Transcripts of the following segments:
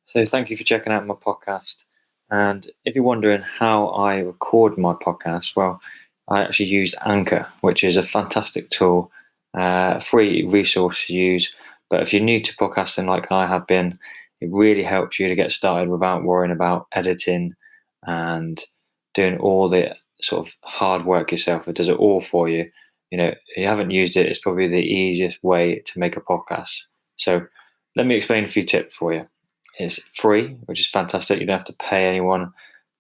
So, thank you for checking out my podcast. And if you're wondering how I record my podcast, well, I actually use Anchor, which is a fantastic tool, free resource to use. But if you're new to podcasting like I have been, it really helps you to get started without worrying about editing and doing all the sort of hard work yourself. It does it all for you. If you haven't used it, it's probably the easiest way to make a podcast. So, let me explain a few tips for you. It's free, which is fantastic. You don't have to pay anyone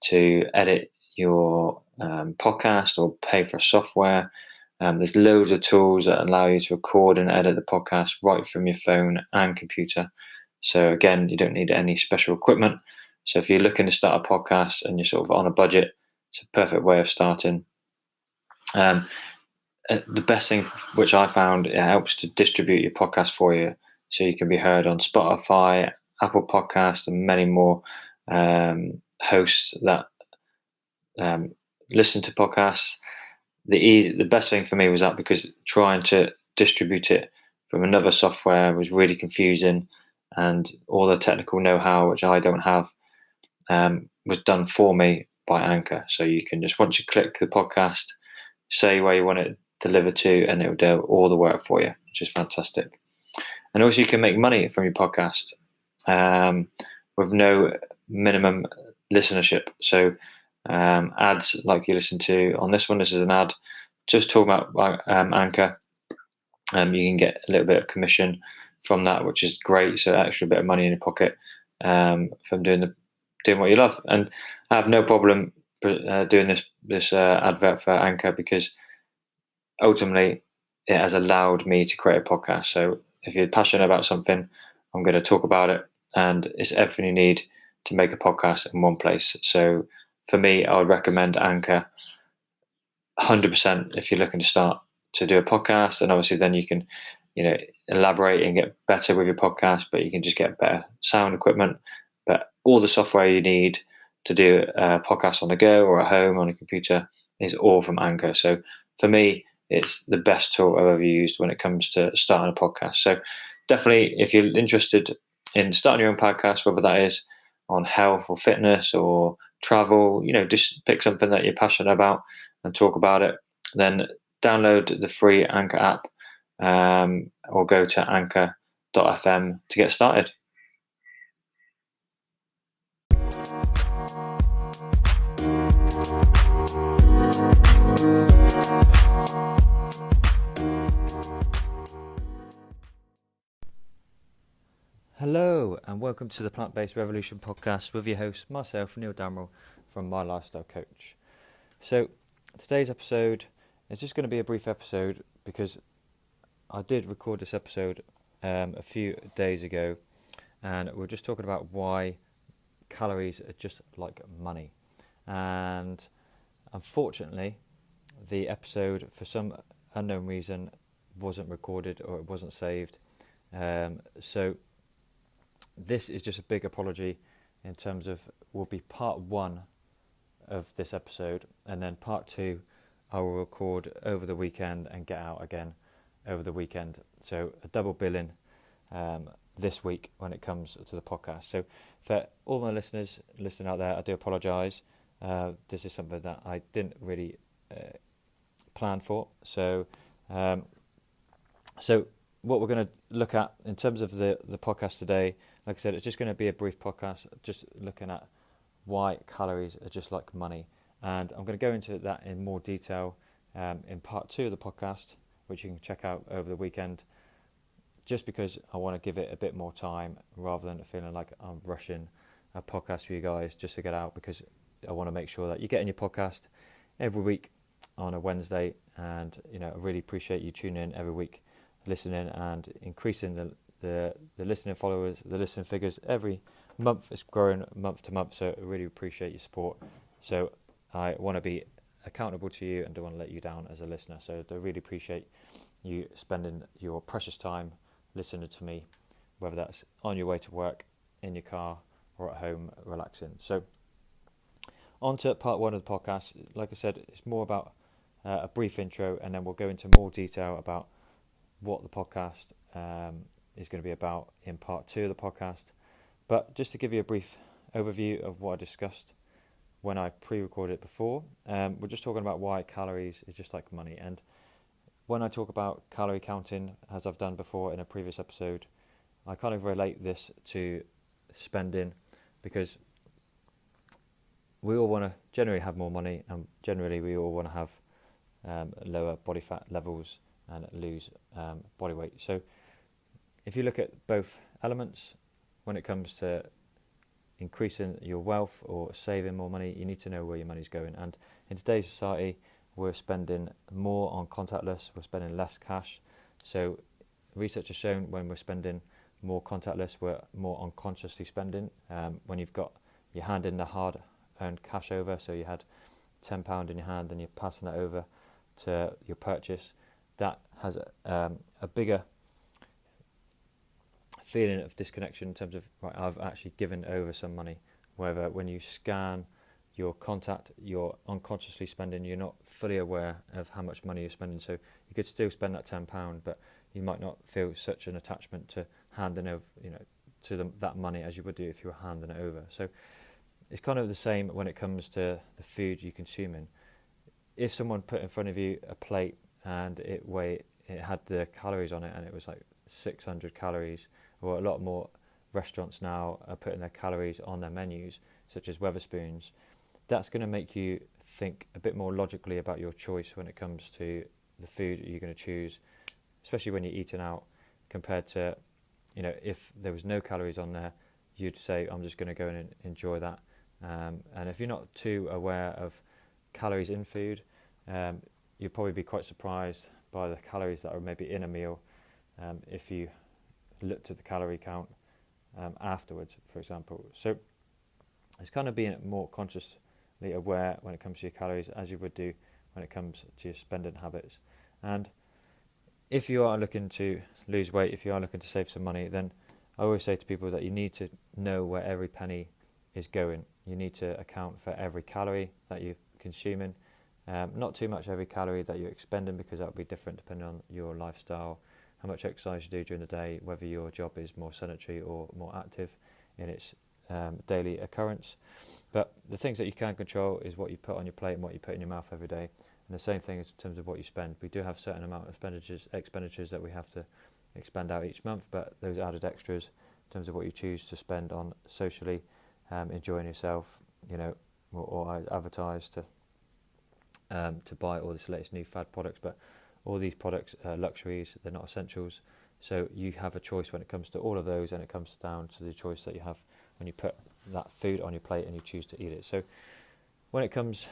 to edit your podcast or pay for software. There's loads of tools that allow you to record and edit the podcast right from your phone and computer. So again, you don't need any special equipment. So if you're looking to start a podcast and you're sort of on a budget, it's a perfect way of starting. The best thing which I found, it helps to distribute your podcast for you, so you can be heard on Spotify, Apple Podcasts, and many more hosts that listen to podcasts. The best thing for me was that, because trying to distribute it from another software was really confusing, and all the technical know-how, which I don't have, was done for me by Anchor. So you can just, once you click the podcast, say where you want it delivered to, and it will do all the work for you, which is fantastic. And also, you can make money from your podcast with no minimum listenership. So ads like you listen to on this one, this is an ad just talking about Anchor. You can get a little bit of commission from that, which is great. So extra bit of money in your pocket from doing what you love. And I have no problem doing this advert for Anchor, because ultimately it has allowed me to create a podcast. So if you're passionate about something, I'm going to talk about it, and it's everything you need to make a podcast in one place. So for me, I would recommend Anchor 100% if you're looking to start to do a podcast. And obviously then you can, elaborate and get better with your podcast, but you can just get better sound equipment. But all the software you need to do a podcast on the go or at home on a computer is all from Anchor. So for me, it's the best tool I've ever used when it comes to starting a podcast. So definitely, if you're interested in starting your own podcast, whether that is on health or fitness or travel, just pick something that you're passionate about and talk about it, then download the free Anchor app, or go to anchor.fm to get started. Hello and welcome to the Plant-Based Revolution podcast with your host, myself, Neil Damrell from My Lifestyle Coach. So today's episode is just going to be a brief episode, because I did record this episode a few days ago, and we're just talking about why calories are just like money. And unfortunately, the episode, for some unknown reason, wasn't recorded or it wasn't saved. So this is just a big apology, in terms of, will be part one of this episode, and then part two I will record over the weekend and get out again over the weekend. So a double billing this week when it comes to the podcast. So for all my listeners listening out there, I do apologise. This is something that I didn't really plan for. So what we're going to look at in terms of the podcast today, like I said, it's just going to be a brief podcast, just looking at why calories are just like money. And I'm going to go into that in more detail in part two of the podcast, which you can check out over the weekend, just because I want to give it a bit more time, rather than feeling like I'm rushing a podcast for you guys just to get out, because I want to make sure that you're getting your podcast every week on a Wednesday. And I really appreciate you tuning in every week, listening and increasing the listening followers, the listening figures every month. It's growing month to month, so I really appreciate your support. So I want to be accountable to you and don't want to let you down as a listener. So I really appreciate you spending your precious time listening to me, whether that's on your way to work, in your car, or at home relaxing. So on to part one of the podcast. Like I said, it's more about a brief intro, and then we'll go into more detail about what the podcast is going to be about in part two of the podcast. But just to give you a brief overview of what I discussed when I pre-recorded it before, we're just talking about why calories is just like money. And when I talk about calorie counting, as I've done before in a previous episode, I kind of relate this to spending, because we all want to generally have more money, and generally we all want to have lower body fat levels and lose body weight. So if you look at both elements, when it comes to increasing your wealth or saving more money, you need to know where your money's going. And in today's society, we're spending more on contactless, we're spending less cash. So research has shown when we're spending more contactless, we're more unconsciously spending. When you've got your hand in the hard-earned cash over, so you had £10 in your hand and you're passing that over to your purchase, that has a bigger feeling of disconnection in terms of, right, I've actually given over some money. Whether when you scan your contact, you're unconsciously spending, you're not fully aware of how much money you're spending. So you could still spend that £10, but you might not feel such an attachment to handing over, to that money as you would do if you were handing it over. So it's kind of the same when it comes to the food you're consuming. If someone put in front of you a plate and it had the calories on it and it was like 600 calories, or a lot more restaurants now are putting their calories on their menus, such as Wetherspoons, that's going to make you think a bit more logically about your choice when it comes to the food you're going to choose, especially when you're eating out, compared to, if there was no calories on there, you'd say, I'm just going to go and enjoy that. And if you're not too aware of calories in food, you'll probably be quite surprised by the calories that are maybe in a meal, if you looked at the calorie count afterwards, for example. So it's kind of being more consciously aware when it comes to your calories, as you would do when it comes to your spending habits. And if you are looking to lose weight, if you are looking to save some money, then I always say to people that you need to know where every penny is going. You need to account for every calorie that you're consuming, not too much every calorie that you're expending, because that will be different depending on your lifestyle, how much exercise you do during the day, whether your job is more sedentary or more active in its daily occurrence. But the things that you can control is what you put on your plate and what you put in your mouth every day. And the same thing is in terms of what you spend. We do have a certain amount of expenditures that we have to expend out each month, but those added extras in terms of what you choose to spend on socially, enjoying yourself, or advertise to buy all this latest new fad products. But all these products are luxuries, they're not essentials. So you have a choice when it comes to all of those, and it comes down to the choice that you have when you put that food on your plate and you choose to eat it. So when it comes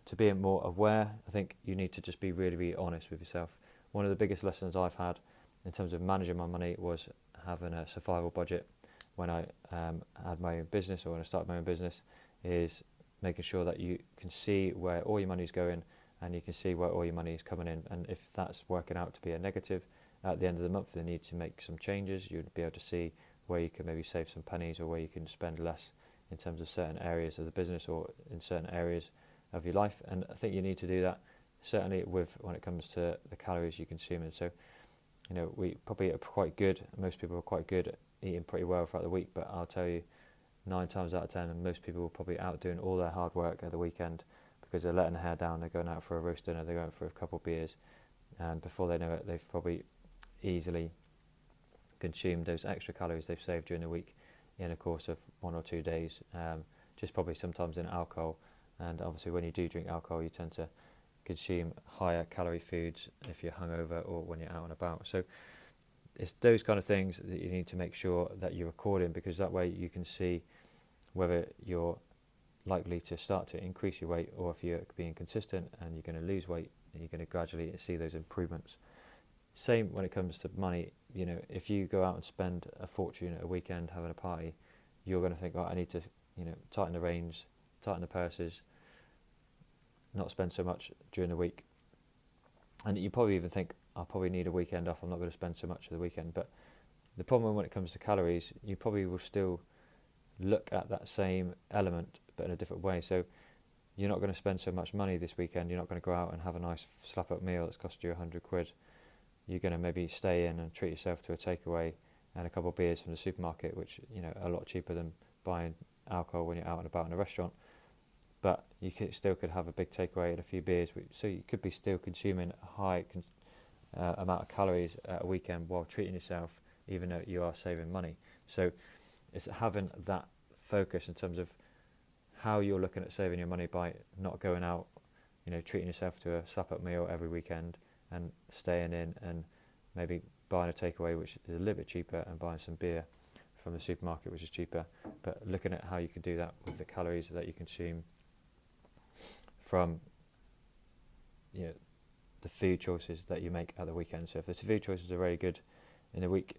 to being more aware, I think you need to just be really, really honest with yourself. One of the biggest lessons I've had in terms of managing my money was having a survival budget. When I had my own business, or when I started my own business, is making sure that you can see where all your money is going, and you can see where all your money is coming in. And if that's working out to be a negative at the end of the month, you need to make some changes. You'd be able to see where you can maybe save some pennies, or where you can spend less in terms of certain areas of the business or in certain areas of your life. And I think you need to do that, certainly when it comes to the calories you consume. And so, we probably are quite good, most people are quite good at eating pretty well throughout the week, but I'll tell you, 9 times out of 10, most people will probably out doing all their hard work at the weekend, because they're letting their hair down, they're going out for a roast dinner, they're going for a couple of beers, and before they know it, they've probably easily consumed those extra calories they've saved during the week in a course of 1 or 2 days, just probably sometimes in alcohol. And obviously when you do drink alcohol, you tend to consume higher calorie foods if you're hungover or when you're out and about. So it's those kind of things that you need to make sure that you're recording, because that way you can see whether you're likely to start to increase your weight, or if you're being consistent and you're going to lose weight, and you're going to gradually see those improvements. Same when it comes to money. If you go out and spend a fortune at a weekend having a party, you're going to think, I need to tighten the reins, tighten the purses, not spend so much during the week. And you probably even think, I'll probably need a weekend off, I'm not going to spend so much of the weekend. But the problem when it comes to calories, you probably will still look at that same element but in a different way. So you're not going to spend so much money this weekend, you're not going to go out and have a nice slap up meal that's cost you £100. You're going to maybe stay in and treat yourself to a takeaway and a couple of beers from the supermarket, which are a lot cheaper than buying alcohol when you're out and about in a restaurant. But you still could have a big takeaway and a few beers, so you could be still consuming a high amount of calories at a weekend while treating yourself, even though you are saving money. So it's having that focus in terms of how you're looking at saving your money by not going out, treating yourself to a slap-up meal every weekend and staying in and maybe buying a takeaway which is a little bit cheaper and buying some beer from the supermarket which is cheaper, but looking at how you can do that with the calories that you consume from the food choices that you make at the weekend. So if the food choices are very good in the week,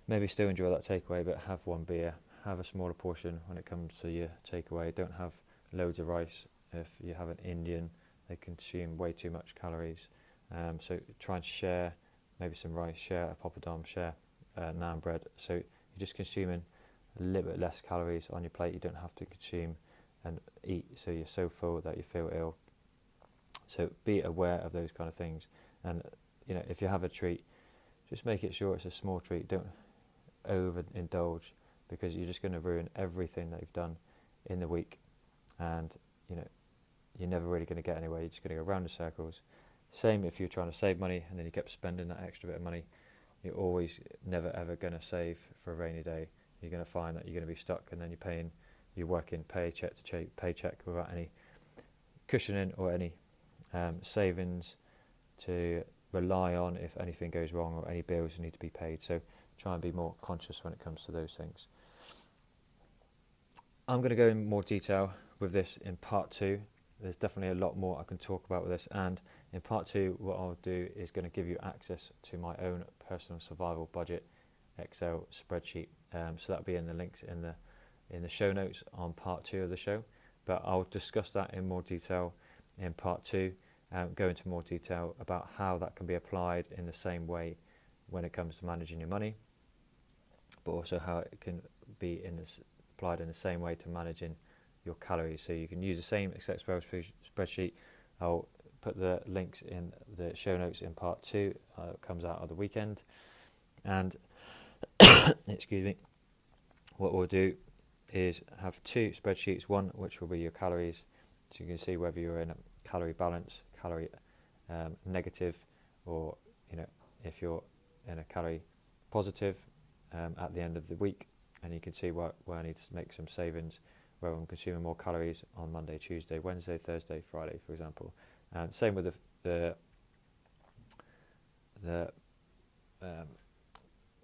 maybe still enjoy that takeaway, but have one beer, have a smaller portion when it comes to your takeaway. Don't have loads of rice. If you have an Indian, they consume way too much calories. So try and share maybe some rice, share a poppadom, share naan bread. So you're just consuming a little bit less calories on your plate. You don't have to consume and eat so you're so full that you feel ill. So be aware of those kind of things. And if you have a treat, just make it sure it's a small treat. Don't overindulge, because you're just going to ruin everything that you've done in the week, and you're never really going to get anywhere. You're just going to go round in circles. Same if you're trying to save money and then you kept spending that extra bit of money. You're always never ever going to save for a rainy day. You're going to find that you're going to be stuck, and then you're working paycheck to paycheck without any cushioning or any savings to rely on if anything goes wrong or any bills need to be paid. So try and be more conscious when it comes to those things. I'm going to go in more detail with this in part 2. There's definitely a lot more I can talk about with this, and in part 2 what I'll do is going to give you access to my own personal survival budget Excel spreadsheet. So that'll be in the links in the show notes on part 2 of the show, but I'll discuss that in more detail in part 2, go into more detail about how that can be applied in the same way when it comes to managing your money, but also how it can be applied in the same way to managing your calories. So you can use the same Excel spreadsheet. I'll put the links in the show notes in part 2. It comes out of the weekend, and excuse me, what we'll do is have 2 spreadsheets, one which will be your calories, so you can see whether you're in a calorie balance, calorie negative, or if you're in a calorie positive at the end of the week, and you can see where I need to make some savings, where I'm consuming more calories on Monday, Tuesday, Wednesday, Thursday, Friday, for example. And same with the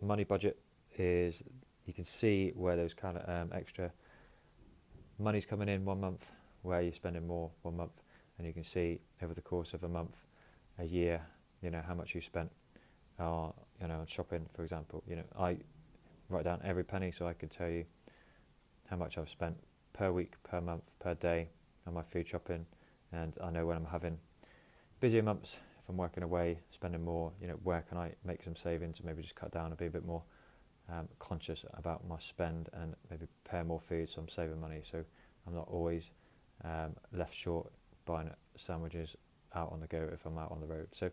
money budget, is you can see where those kind of extra money's coming in one month, where you're spending more one month, and you can see over the course of a month, a year, how much you spent on shopping, for example. I write down every penny, so I can tell you how much I've spent per week, per month, per day on my food shopping, and I know when I'm having busier months, if I'm working away, spending more, where can I make some savings and maybe just cut down and be a bit more conscious about my spend, and maybe prepare more food so I'm saving money, so I'm not always left short buying sandwiches out on the go if I'm out on the road. So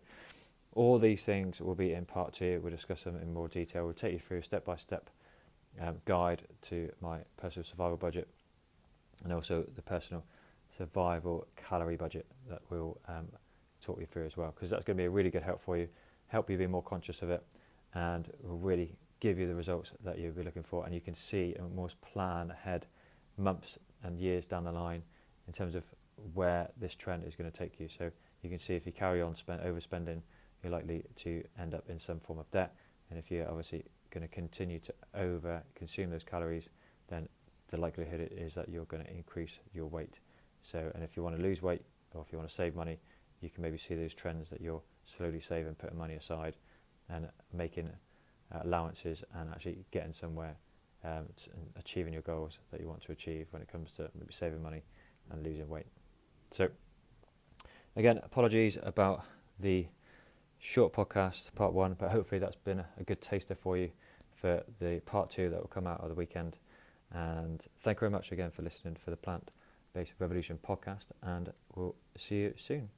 all these things will be in part 2. We'll discuss them in more detail. We'll take you through a step-by-step guide to my personal survival budget, and also the personal survival calorie budget that we'll talk you through as well, because that's going to be a really good help for you, help you be more conscious of it, and will really give you the results that you'll be looking for. And you can see and almost plan ahead months and years down the line in terms of where this trend is going to take you. So you can see if you carry on overspending, you're likely to end up in some form of debt, and if you're obviously going to continue to over consume those calories, then the likelihood is that you're going to increase your weight. So, and if you want to lose weight, or if you want to save money, you can maybe see those trends that you're slowly saving, putting money aside, and making allowances, and actually getting somewhere, and achieving your goals that you want to achieve when it comes to maybe saving money and losing weight. So again, apologies about the short podcast, part 1, but hopefully that's been a good taster for you for the part 2 that will come out of the weekend. And thank you very much again for listening for the Plant-Based Revolution podcast, and we'll see you soon.